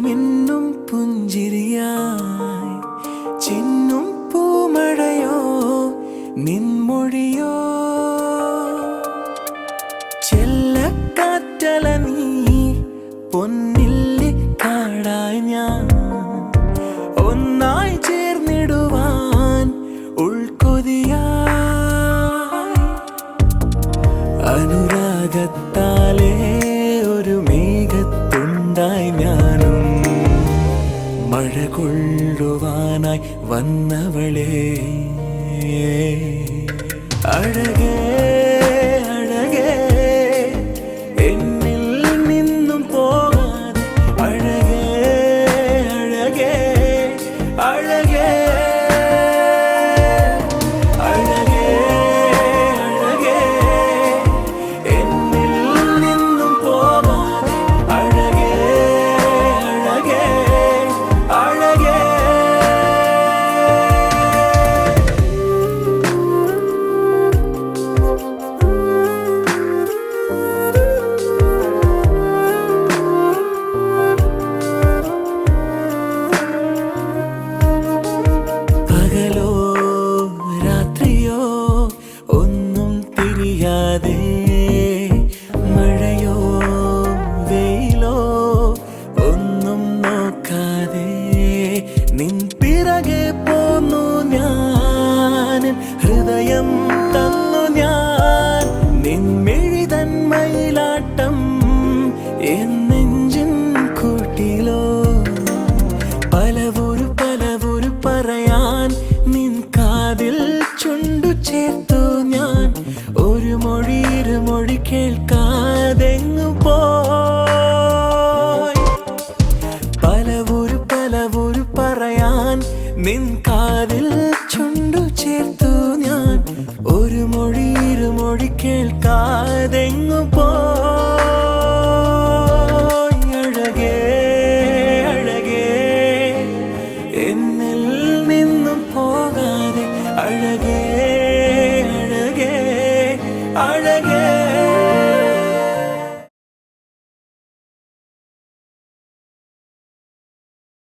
മിന്നും പുഞ്ചിരിയായി ചിന്നും പൂമഴയോ നിൻമൊഴിയോ ചെല്ലക്കാറ്റല നീ പൊന്നില്ലി കാടായി ഞാൻ ഒന്നായി ചേർന്നിടുവാൻ ഉൾക്കൊതിയായി അനുരാഗത്താലേ ഒരു മേഘത്തുണ്ടായി ഞാനും മഴ കൊള്ളുവാനായി വന്നവളെ അഴകേ അഴകേ എന്നിൽ നിന്നും പോകാതെ അഴകേ അഴകേ അഴകേ അഴകേ അഴകേ എന്നിൽ നിന്നും പോകാതെ അഴകേ അഴകേ അഴകേ പകലോ രാത്രിയോ ഒന്നും തിരിയാതെ മഴയോ വെയിലോ ഒന്നും നോക്കാതെ നിൻ പിറകെ പോന്നു ഞാൻ ഹൃദയം തന്നു ഞാൻ നിൻമെഴിതൻ മയിലാട്ടം എന്നെഞ്ചിൻ കൂട്ടിലോ പലവൊരു പറയാൻ നിൻ കാതിൽ ചുണ്ടു ചേർത്തു ഞാൻ ഒരു മൊഴി ഇരുമൊഴി കേൾക്കാതെങ്ങു പോയി പലവൊരു പറയാൻ നിൻ കാതിൽ ചുണ്ടു ചേർത്തു ഞാൻ ഒരു മൊഴി ഇരുമൊഴി കേൾക്കാതെങ്ങു പോയി അഴകേ അഴകേ എന്നിൽ നിന്നും പോകാതെ അഴകേ